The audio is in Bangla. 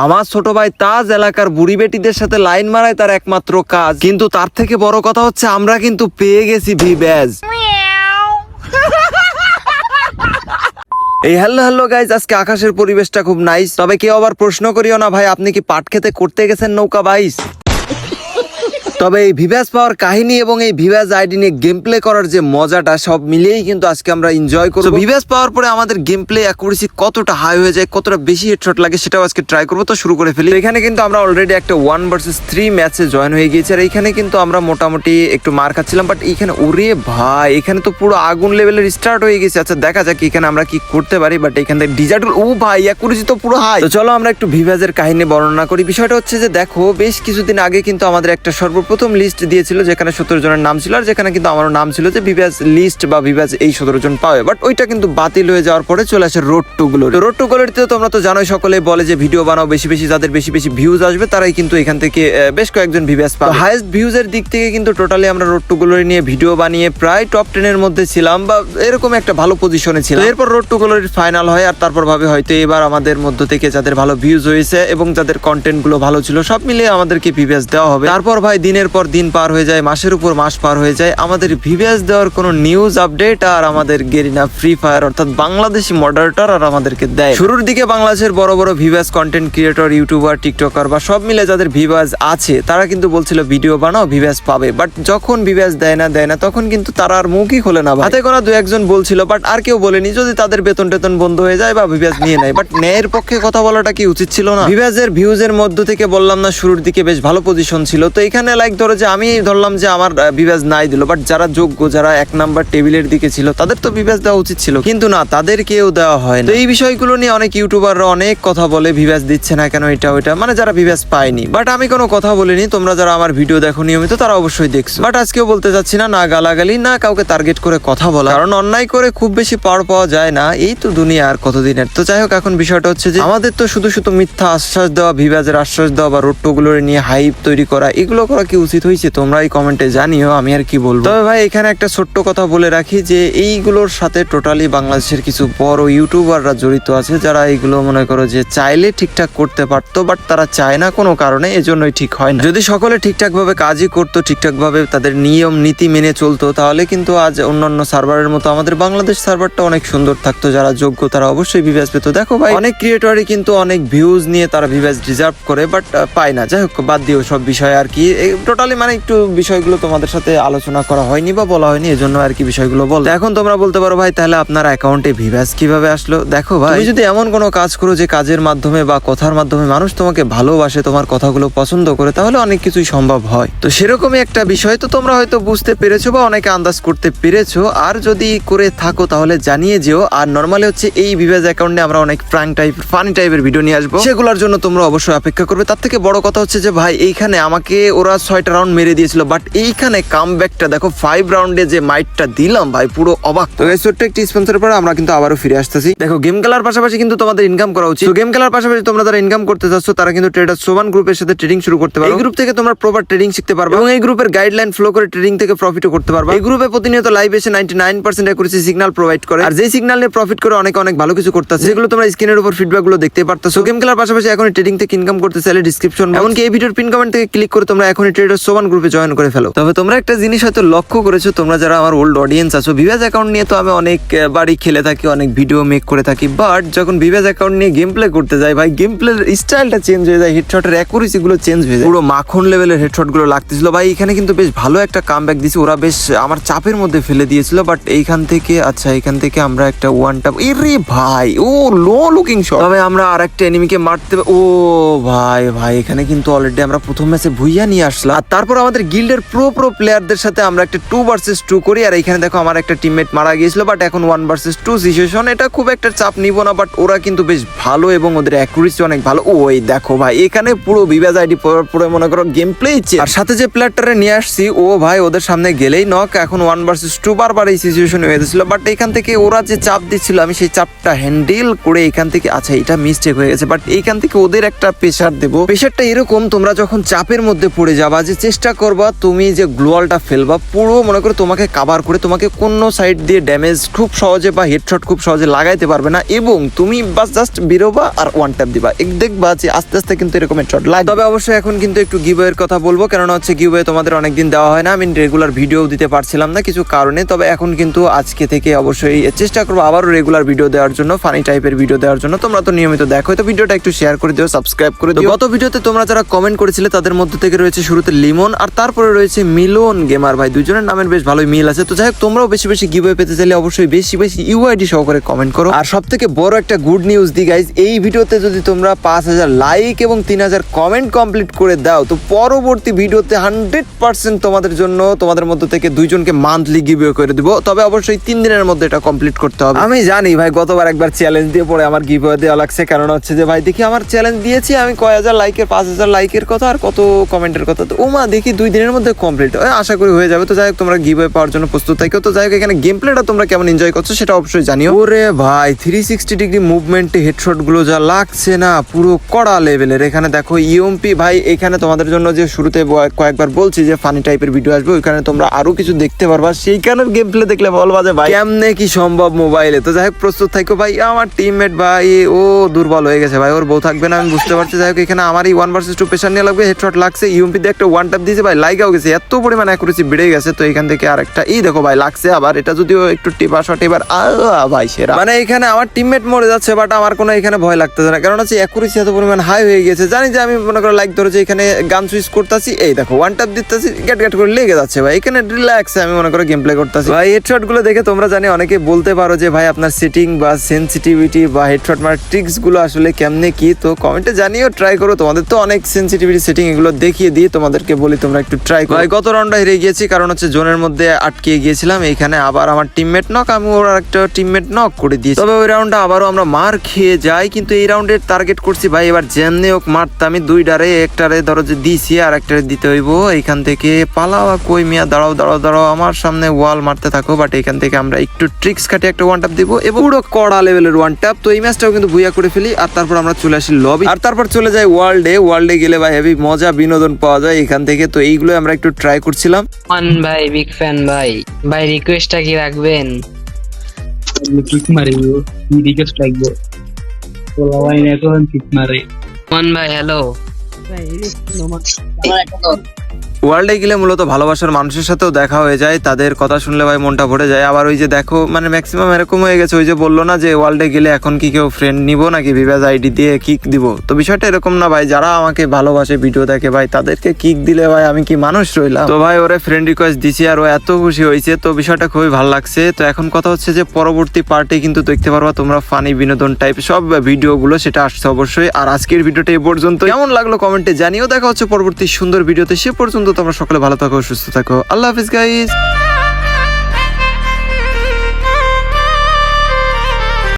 আমার ছোট ভাই তাজ এলাকার বুড়ি বেটিদের সাথে লাইন মারায় তার একমাত্র কাজ, কিন্তু তার থেকে বড় কথা হচ্ছে আমরা কিন্তু পেয়ে গেছি ভিভ্যাজ। এই হ্যালো গাইজ, আজকে আকাশের পরিবেশটা খুব নাইস। তবে কেউ আবার প্রশ্ন করিও না ভাই আপনি কি পাট খেতে করতে গেছেন নৌকা বাইস। তবে এই ভিভ্যাজ পাওয়ার কাহিনী এবং এই ভিভ্যাজ আইডি নিয়ে গেম প্লে করার যে মজাটা সব মিলিয়েই কিন্তু আজকে আমরা এনজয় করব। ভিভ্যাজ পাওয়ার পরে আমাদের গেম প্লে অ্যাকুরেসি কতটা হাই হয়ে যায়, কতটা বেশি হেডশট লাগে সেটাও আজকে ট্রাই করবো। তো শুরু করে ফেলি। এখানে কিন্তু আমরা অলরেডি একটা 1 vs 3 ম্যাচে জয়েন হয়ে গিয়েছি, আর এখানে কিন্তু আমরা মোটামুটি একটু মার খাচ্ছিলাম, বাট এখানে ওরে ভাই এখানে তো পুরো আগুন লেভেলের স্টার্ট হয়ে গেছে। আচ্ছা দেখা যাক এখানে আমরা কি করতে পারি, বাট এখান থেকে ডিজার্ট ও ভাই অ্যাকুরেসি তো পুরো হাই। তো চলো আমরা একটু ভিভ্যাজের কাহিনী বর্ণনা করি। বিষয়টা হচ্ছে যে দেখো, বেশ কিছুদিন আগে কিন্তু আমাদের একটা সর্বপ্রথম লিস্ট দিয়েছিল যেখানে 17 জনের নাম ছিল, আর যেখানে কিন্তু আমারও নাম ছিল যে ভিভ্যাজ লিস্ট বা ভিভ্যাজ এই 17 জন পাবে, বাট ওইটা কিন্তু বাতিল হয়ে যাওয়ার পরে চলে আসে road to glory. Road to গ্লোরিতে তোমরা তো জানোই, সকলে বলে যে ভিডিও বানাও বেশি বেশি, যাদের বেশি বেশি ভিউজ আসবে তারাই কিন্তু এখান থেকে বেশ কয়েকজন ভিভ্যাজ পাবে। হাইয়েস্ট ভিউজ এর দিক থেকে কিন্তু টোটালি আমরা রোড টু গ্লোরি নিয়ে ভিডিও বানিয়ে প্রায় টপ 10 এর মধ্যে ছিলাম, বা এরকম একটা ভালো পজিশনে ছিলাম। এরপর রোড টু গ্লোরির ফাইনাল হয়, আর তারপর ভাবে হয়তো এবার আমাদের মধ্য থেকে যাদের ভালো ভিউজ হয়েছে এবং যাদের কন্টেন্ট গুলো ভালো ছিল সব মিলিয়ে আমাদেরকে ভিভ্যাজ দেওয়া হবে। তারপর ভাই দিনের পর দিন পার হয়ে যায়, মাসের উপর মাস পার হয়ে যায়, আমাদের ভিভ্যাজ দেওয়ার কোনো নিউজ আপডেট আর আমাদের গেরিনা ফ্রি ফায়ার অর্থাৎ বাংলাদেশি মডারেটর আর আমাদেরকে দেয়। শুরুর দিকে বাংলাদেশের বড় বড় ভিভ্যাজ কন্টেন্ট ক্রিয়েটর, ইউটিউবার, টিকটকার বা সব মিলে যাদের ভিভ্যাজ আছে তারা কিন্তু বলছিল ভিডিও বানাও ভিভ্যাজ পাবে, বাট যখন ভিভ্যাজ দেয় না তখন কিন্তু তারা আর মুখই খোলে না। হাতে গোনা 2-1 বলছিল, বাট আর কেউ বলেনি। যদি তাদের বেতন টেতন বন্ধ হয়ে যায় বা ভিভ্যাজ নিয়ে নেয়, বাট ন্যায়ের পক্ষে কথা বলাটা কি উচিত ছিল না? ভিভ্যাজের ভিউজের মধ্য থেকে বললাম না শুরুর দিকে বেশ ভালো পজিশন ছিল, তো এখানে লাইক ধরো যে আমি ধরলাম যে আমার ভিভ্যাজ নাই দিল, বাট যারা যোগ্য, যারা 1 নাম্বার টেবিলের দিকে ছিল তাদের তো ভিভ্যাজ দেওয়া উচিত ছিল, কিন্তু না, তাদের কেউ দেওয়া হয় না। তো এই বিষয়গুলো নিয়ে অনেক ইউটিউবাররা অনেক কথা বলে, ভিভ্যাজ দিচ্ছে না কেন, এটা ওইটা, মানে যারা ভিভ্যাজ পায়নি। বাট আমি কোনো কথা বলিনি, তোমরা যারা আমার ভিডিও দেখো নিয়মিত তারা অবশ্যই দেখছো। বাট আজকেও বলতে চাচ্ছি না, না গালাগালি, না কাউকে টার্গেট করে কথা বলা, কারণ অন্যায় করে খুব বেশি পাওয়ার পাওয়া যায় না, এই তো দুনিয়া আর কতদিনের। তো যাই হোক, এখন বিষয়টা হচ্ছে যে আমাদের তো শুধু মিথ্যা আশ্বাস দেওয়া, ভিভ্যাজের আশ্বাস দেওয়া বা রোড টু গ্লোরি নিয়ে হাইপ তৈরি করা, এগুলো করা কি উচিত হয়েছে? তোমরাই কমেন্টে জানিও, আমি আর কি বলবো। তবে ভাই এখানে একটা ছোট্ট কথা বলে রাখি যে এইগুলোর সাথে টোটালি বাংলাদেশের কিছু বড় ইউটিউবাররা জড়িত আছে, যারা এইগুলো মনে করো যে চাইলে ঠিকঠাক করতে পারতো, বাট তারা চায় না কোনো কারণে, এজন্যই ঠিক হয় না। যদি সকলে ঠিকঠাক ভাবে কাজই করতো, ঠিকঠাক ভাবে তাদের নিয়ম নীতি মেনে চলতো, তাহলে কিন্তু আজ অন্যান্য সার্ভারের মতো আমাদের বাংলাদেশ সার্ভারটা অনেক সুন্দর থাকতো। যারা যোগ্য তারা অবশ্যই ভিভ্যাজ পেতো। দেখো ভাই, অনেক ক্রিয়েটরই কিন্তু অনেক ভিউজ নিয়ে তারা ভিভ্যাজ ডিজার্ভ করে, বাট পায় না। যাই হোক, বাদ দিও সব বিষয় আর কি, টোটালি মানে একটু বিষয়গুলো তোমাদের সাথে আলোচনা করা হয়নি বা বলা হয়নি, এজন্য আর কি বিষয়গুলো বল। এখন তোমরা বলতে পারো ভাই তাহলে আপনার অ্যাকাউন্টে ভিভ্যাজ কিভাবে আসলো? দেখো ভাই, তুমি যদি এমন কোনো কাজ করো যে কাজের মাধ্যমে বা কথার মাধ্যমে মানুষ তোমাকে ভালোবাসে, তোমার কথাগুলো পছন্দ করে, তাহলে অনেক কিছুই সম্ভব হয়। তো সেরকমই একটা বিষয় তো তোমরা হয়তো বুঝতে পেরেছো বা অনেকে আন্দাজ করতে পেরেছো, আর যদি করে থাকো তাহলে জানিয়ে যেও। আর নরমালি হচ্ছে এই ভিভ্যাজ অ্যাকাউন্টে আমরা অনেক প্র্যাঙ্ক টাইপ, ফানি টাইপের ভিডিও নিয়ে আসবো, সেগুলোর জন্য তোমরা অবশ্যই অপেক্ষা করবে। তার থেকে বড় কথা হচ্ছে যে ভাই এইখানে আমাকে ওরা 6টা রাউন্ড মেরে দিয়েছিল, বাট এইখানে কামব্যাকটা দেখো, 5 রাউন্ডে যে মাইটটা দিলাম ভাই, পুরো অবাক। তো এই ছোট্ট একটি স্পন্সরের পরে আমরা কিন্তু আবারও ফিরে আসতেছি। দেখো, গেম খেলার পাশাপাশি কিন্তু তোমাদের ইনকাম করা উচিত। তো গেম খেলার পাশাপাশি তোমরা যারা ইনকাম করতে চাচ্ছ তারা কিন্তু ট্রেডার সোবান গ্রুপের সাথে ট্রেডিং শুরু করতে পারো। এই গ্রুপ থেকে তোমরা প্রপার ট্রেডিং শিখতে পারবে এবং এই গ্রুপের গাইডলাইন ফলো করে ট্রেডিং থেকে প্রফিটও করতে পারবে। এই গ্রুপে প্রতিনিয়ত লাইভ এসে 99% অ্যাকুরেসি সিগন্যাল প্রোভাইড করে, আর যেই সিগন্যাল নিয়ে প্রফিট করে অনেক ভালো কিছু করতেছে, যেগুলো তোমরা স্ক্রিনের উপর ফিডব্যাক গুলো দেখতে পারতেছো। গেম খেলার পাশাপাশি এখন ট্রেডিং থেকে ইনকাম করতে চাইলে ডিসক্রিপশন এমনকি এই ভিডিওর পিন কমেন্ট থেকে ক্লিক করে তোমরা এখনই ট্রেডার সোবান গ্রুপে জয়েন করে ফেলো। তবে তোমরা একটা জিনিস হয়তো লক্ষ্য করেছো, তোমরা যারা আমার ওল্ড অডিয়েন্স আছো, ভিভ্যাজ অ্যাকাউন্ট নিয়ে তো আমি অনেক বাড়ি খেলে থাকি, অনেক ভিডিও মেক করে থাকি, বাট যখন ভিভ্যাজ অ্যাকাউন্ট নিয়ে গেম প্লে করতে যাই ভাই, গেম প্লের স্টাইলটা চেঞ্জ হয়ে যায়, হেডশটের অ্যাকুরেসি গুলো চেঞ্জ হয়ে যায়, পুরো মাখন লেভেলের হেডশট গুলো লাগতেছিল ভাই। এখানে কিন্তু বেশ ভালো একটা কামব্যাক দিছে, ওরা বেশ আমার চাপের মধ্যে ফেলে দিয়েছিল, বাট এইখান থেকে এখান থেকে আমরা একটা ওয়ান টাপ, এরে ভাই ও লো লুকিং শট, তবে আমরা আরেকটা এনিমিকে মারতে, ও ভাই এখানে কিন্তু অলরেডি আমরা প্রথম ম্যাচে ভুইয়া নিয়ে আসলাম, আর তারপর আমাদের গিল্ডের প্রো প্লেয়ারদের সাথে আমরা একটা 2 vs 2 করি। আর এখানে দেখো আমার একটা টিমমেট মারা গিয়েছিল, বাট এখন 1 vs 2 সিচুয়েশন, এটা খুব একটা চাপ নিব না, বাট ওরা কিন্তু বেশ ভালো এবং ওদের অ্যাকুরেসি অনেক ভালো। ওই দেখো ভাই, এখানে পুরো ভিভ্যাজ আইডি পুরো মনে করো গেম প্লে, আর সাথে যে প্লেয়ারটারে নিয়ে আসছি ও ভাই ওদের সামনে গেলেই নক। এখন 1 vs 2 বারবার এই সিচুয়েশন হয়ে গেছিল, বাট এখান থেকে ওরা যে চাপ দিচ্ছিল আমি সেই চাপটা হ্যান্ডেল করে এখান থেকে, আচ্ছা এটা মিস্টেক হয়ে গেছে, বাট এইখান থেকে ওদের একটা প্রেসার দেবো। প্রেসারটা এরকম, তোমরা যখন চাপের মধ্যে পড়ে যাবা যে চেষ্টা করবা তুমি যে গ্লোয়ালটা ফেলবা পুরো মনে করো তোমাকে কাভার করে, তোমাকে কোনো সাইড দিয়ে ড্যামেজ খুব সহজে বা হেডশট খুব সহজে লাগাইতে পারবে না, এবং তুমি বাস জাস্ট বেরোবা আর ওয়ান ট্যাপ দিবা, দেখবা যে আস্তে আস্তে কিন্তু এরকম হেডশট লাগে। তবে অবশ্যই এখন কিন্তু একটু গিভওয়ের কথা বলবো, কারণ হচ্ছে গিভওয়ে তোমাদের অনেকদিন দেওয়া হয় না, আমি রেগুলার ভিডিও দিতে পারছিলাম না কিছু কারণে। তবে এখন কিন্তু আজকে থেকে অবশ্যই চেষ্টা করবো আবারও রেগুলার ভিডিও দেওয়ার জন্য, ফানি টাইপের ভিডিও দেওয়ার জন্য। তোমরা তো নিয়মিত দেখো, তো ভিডিওটা একটু শেয়ার করে দিও, সাবস্ক্রাইব করে দিও। গত ভিডিওতে তোমরা যারা কমেন্ট করেছিলে তাদের মধ্যে থেকে রয়েছে শুরুতে লিমন আর তারপরে রয়েছে মিলন গেমার ভাই, দুজনের নামের বেশ ভালোই মিল আছে। তো যাই হোক, তোমরাও বেশি বেশি গিভওয়ে পেতে চাইলে অবশ্যই বেশি বেশি ইউআইডি সহকারে কমেন্ট করো। আর সব থেকে বড় একটা গুড নিউজ দি গাইজ, এই ভিডিওতে যদি তোমরা 5000 লাইক এবং 3000 কমেন্ট কমপ্লিট করে দাও, তো পরবর্তী ভিডিওতে 100% তোমাদের জন্য তোমাদের মধ্যে থেকে দুইজনকে মান্থলি গিভওয়ে করে দিব। তবে অবশ্যই 3 দিনের মধ্যে এটা কমপ্লিট করতে হবে। আমি জানি ভাই গতবার একবার চ্যালেঞ্জ দিয়ে পরে আমার গিভওয়ে দেওয়া লাগছে, কারণ হচ্ছে যে ভাই দেখি আমার চ্যালেঞ্জ দিয়েছি আমি কয় হাজার লাইকের, 5000 লাইকের কথা আর কত কমেন্টের কথা, তো ওমা দেখি 2 দিনের মধ্যে কমপ্লিট, আশা করি হয়ে যাবে। তো যাই হোক, তোমরা গিভওয়ে পাওয়ার জন্য প্রস্তুত থাকো। তো যাই হোক, এখানে গেম প্লেটা তোমরা কেমন এনজয় করছো সেটা অবশ্যই জানিও। ওরে ভাই 360 ডিগ্রি মুভমেন্টে হেডশট গুলো যা লাগছে না, পুরো কড়া লেভেলের। এখানে দেখো ইউএমপি ভাই, এখানে তোমাদের জন্য যে শুরুতে কয়েকবার বলছি যে ফানি টাইপের ভিডিও আসবে, ওইখানে তোমরা আরো কিছু দেখতে পারবা, সেইখানের গেম প্লে দেখলে বলবা যে ভাই কেমনে কি সম্ভব মোবাইলে। তো যাই হোক, প্রস্তুত থাকো ভাই। আমার টিমমেট ভাই ও দুর্বল হয়ে গেছে ভাই, ওর বউ থাকবে না আমি বুঝতে পারছি। যাই হোক, এখানে আমারই 1 ভার্সেস 2 প্রেশার নিয়ে লাগবে, হেডশট লাগছে, ইউএমপি দিয়ে একটা ওয়ান ট্যাপ দিয়েছে ভাই, লাইগাও গেছে, এত পরিমাণ অ্যাকুরেসি বেড়ে গেছে। তো এখান থেকে আরেকটা দেখো ভাই লাগছে আবার, এটা যদিও একটু টিপা শট, এবার ভাই সেরা, মানে এখানে আমার টিমমেট মরে যাচ্ছে বাট আমার কোনো এখানে ভয় লাগতেছে না, কারণ হচ্ছে অ্যাকুরেসি এত পরিমাণ হাই হয়ে গেছে। জানি যে আমি মনে করো লাইক ধরেছি, এখানে গান সুইচ করতেছি, এই দেখো ওয়ান ট্যাপ দিতেছি, গ্যাট গ্যাট করে লেগে যাচ্ছে ভাই, এখানে রিল্যাক্সে আমি মনে করো গেম প্লে করতেছি ভাই। হেডশট গুলো দেখে তোমরা জানি অনেকে বলতে পারো যে ভাই আপনার সেটিং বা সেনসিটিভিটি বা হেডশট মারার ট্রিক্স গুলো আসলে কেমনে কি, তো কমেন্টে জানিও, ট্রাই করো। তোমাদের তো অনেক সেনসিটিভিটি সেটিং এগুলো দেখিয়ে দিয়ে তোমাদেরকে বলি তোমরা একটু ট্রাই করো। গত রাউন্ডে হেরে গিয়েছি, কারণ হচ্ছে জোনের মধ্যে আটকে গিয়েছিলাম, এইখানে আবার আমার টিমমেট নক, আমি ওর একটা টিমমেট নক করে দিয়েছি। তবে ওই রাউন্ডে আবারও আমরা মার খেয়ে যাই, কিন্তু এই রাউন্ডে টার্গেট করছি ভাই এবার যেমনি হোক মারতে। আমি 2টারে, একটারে ধরো যে দিছি আর একটারে দিতে হইব। এইখান থেকে পালাওয়া কই মিয়া, দাঁড়াও দাঁড়াও দাঁড়াও, আমার সামনে ওয়াল মারতে থাকো। বাট এখান থেকে আমরা একটু ট্রিক্স খাটে একটা ওয়ান ট্যাপ দিব, এবং পুরো কড়া লেভেলের ওয়ান ট্যাপ। তো এই ম্যাচটাও কিন্তু ভুইয়া করে ফেলি, আর তারপর আমরা চলে আসি লবি, আর তারপর চলে যাই ওয়ার্ল্ডে গেলে ভাই হেভি মজা বিনোদন পাওয়া যায় এখান থেকে। তো এইগুলো আমরা একটু ট্রাই করছিলাম। ভাই বিগ ফ্যান ভাই, ভাই রিকোয়েস্টটা কি রাখবেন? কিক মারি রিকোয়েস্ট লাগবে, বলা ভাই না তো কিক মারে ভাই হ্যালো ওয়ার্ল্ডে গেলে মূলত ভালোবাসার মানুষের সাথেও দেখা হয়ে যায়, তাদের কথা শুনলে ভাই মনটা ভরে যায়। আবার ওই যে দেখো মানে ম্যাক্সিমাম এরকম হয়ে গেছে, ওই যে বললো না যে ওয়ার্ল্ডে গেলে এখন কি কেউ ফ্রেন্ড নিবো নাকি ভিভাস আইডি দিয়ে কিক দিব, তো বিষয়টা এরকম না ভাই, যারা আমাকে ভালোবাসে ভিডিও দেখে ভাই তাদেরকে কিক দিলে ভাই আমি কি মানুষ রইলাম। তো ভাই ওরে ফ্রেন্ড রিকোয়েস্ট দিছি আর ও এত খুশি হয়েছে, তো বিষয়টা খুবই ভালো লাগছে। তো এখন কথা হচ্ছে যে পরবর্তী পার্টে কিন্তু দেখতে পারবা তোমরা ফানি বিনোদন টাইপ সব ভিডিওগুলো, সেটা আসছে অবশ্যই। আর আজকের ভিডিওটা এই পর্যন্ত, কেমন লাগলো কমেন্টে জানিও। দেখা হচ্ছে পরবর্তী সুন্দর ভিডিওতে, সে পর্যন্ত তোমরা সকলে ভালো থাকো, সুস্থ থাকো, আল্লাহ হাফিজ গাইস।